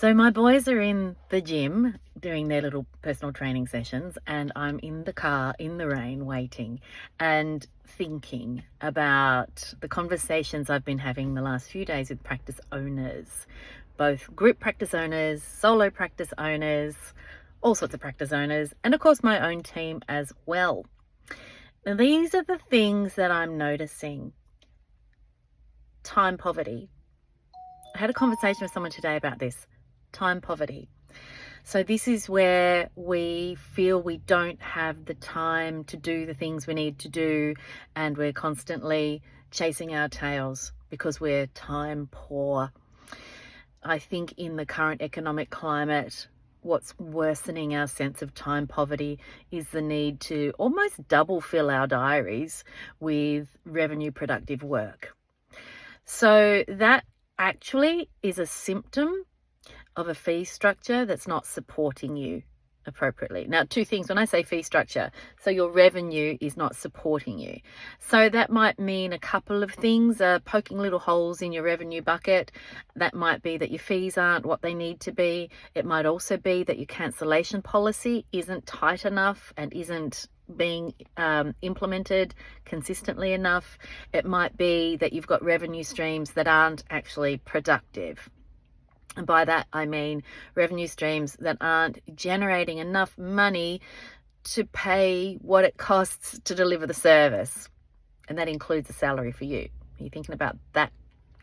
So my boys are in the gym doing their little personal training sessions, and I'm in the car in the rain waiting and thinking about the conversations I've been having the last few days with practice owners, both group practice owners, solo practice owners, all sorts of practice owners, and of course my own team as well. Now, these are the things that I'm noticing. Time poverty. I had a conversation with someone today about this. Time poverty. So this is where we feel we don't have the time to do the things we need to do, and we're constantly chasing our tails because we're time poor. I think in the current economic climate, what's worsening our sense of time poverty is the need to almost double fill our diaries with revenue productive work. So that actually is a symptom of a fee structure that's not supporting you appropriately. Now, two things when I say fee structure. So your revenue is not supporting you. So that might mean a couple of things, poking little holes in your revenue bucket. That might be that your fees aren't what they need to be. It might also be that your cancellation policy isn't tight enough and isn't being implemented consistently enough. It might be that you've got revenue streams that aren't actually productive. And by that, I mean revenue streams that aren't generating enough money to pay what it costs to deliver the service. And that includes a salary for you. Are you thinking about that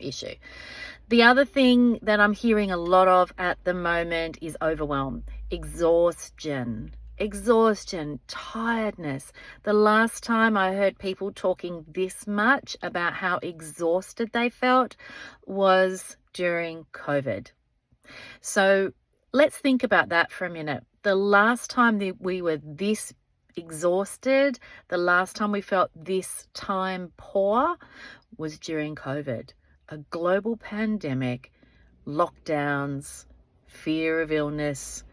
issue? The other thing that I'm hearing a lot of at the moment is overwhelm, exhaustion, tiredness. The last time I heard people talking this much about how exhausted they felt was during COVID. So let's think about that for a minute. The last time that we were this exhausted, the last time we felt this time poor was during COVID. A global pandemic, lockdowns, fear of illness,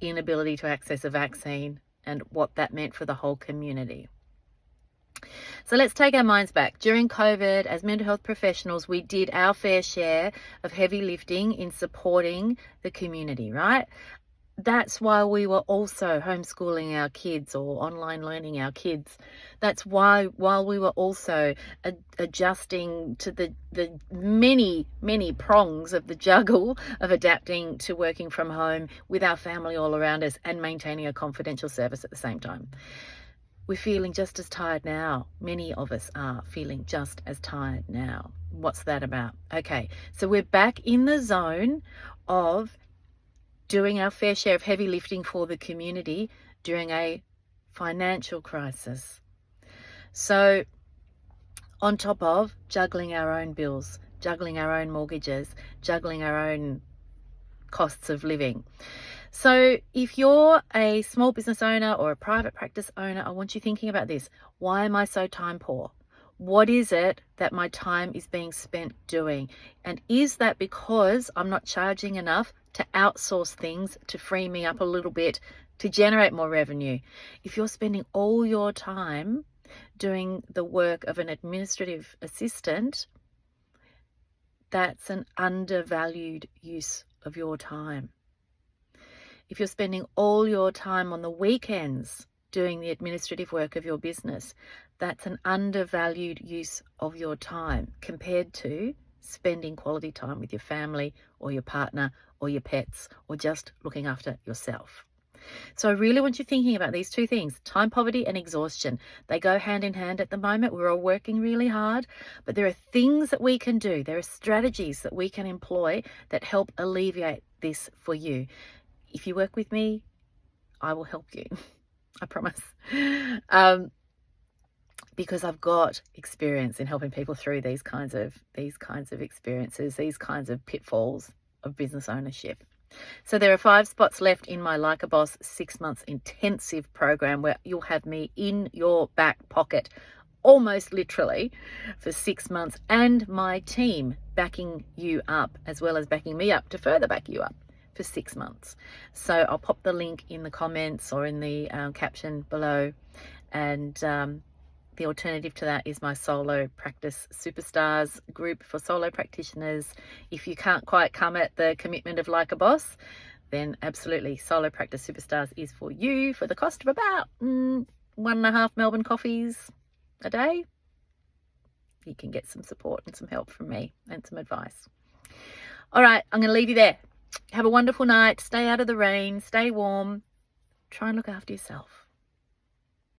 inability to access a vaccine, and what that meant for the whole community. So let's take our minds back. During COVID, as mental health professionals, we did our fair share of heavy lifting in supporting the community, right? That's why we were also homeschooling our kids or online learning our kids. That's why while we were also adjusting to the many, many prongs of the juggle of adapting to working from home with our family all around us and maintaining a confidential service at the same time. We're feeling just as tired now. Many of us are feeling just as tired now. What's that about? Okay, so we're back in the zone of doing our fair share of heavy lifting for the community during a financial crisis. So on top of juggling our own bills, juggling our own mortgages, juggling our own costs of living. So if you're a small business owner or a private practice owner, I want you thinking about this. Why am I so time poor? What is it that my time is being spent doing? And is that because I'm not charging enough to outsource things to free me up a little bit to generate more revenue? If you're spending all your time doing the work of an administrative assistant, that's an undervalued use of your time. If you're spending all your time on the weekends doing the administrative work of your business, that's an undervalued use of your time compared to spending quality time with your family or your partner or your pets or just looking after yourself. So I really want you thinking about these two things, time poverty and exhaustion. They go hand in hand at the moment. We're all working really hard, but there are things that we can do. There are strategies that we can employ that help alleviate this for you. If you work with me, I will help you. I promise. Because I've got experience in helping people through these kinds of experiences, these kinds of pitfalls of business ownership. So there are 5 spots left in my Like a Boss 6 months intensive program where you'll have me in your back pocket, almost literally, for 6 months, and my team backing you up as well as backing me up to further back you up for 6 months. So I'll pop the link in the comments or in the caption below, and The alternative to that is my Solo Practice Superstars group for solo practitioners. If you can't quite come at the commitment of like a boss, then absolutely Solo Practice Superstars is for you for the cost of about 1.5 Melbourne coffees a day. You can get some support and some help from me and some advice. All right, I'm going to leave you there. Have a wonderful night. Stay out of the rain. Stay warm. Try and look after yourself.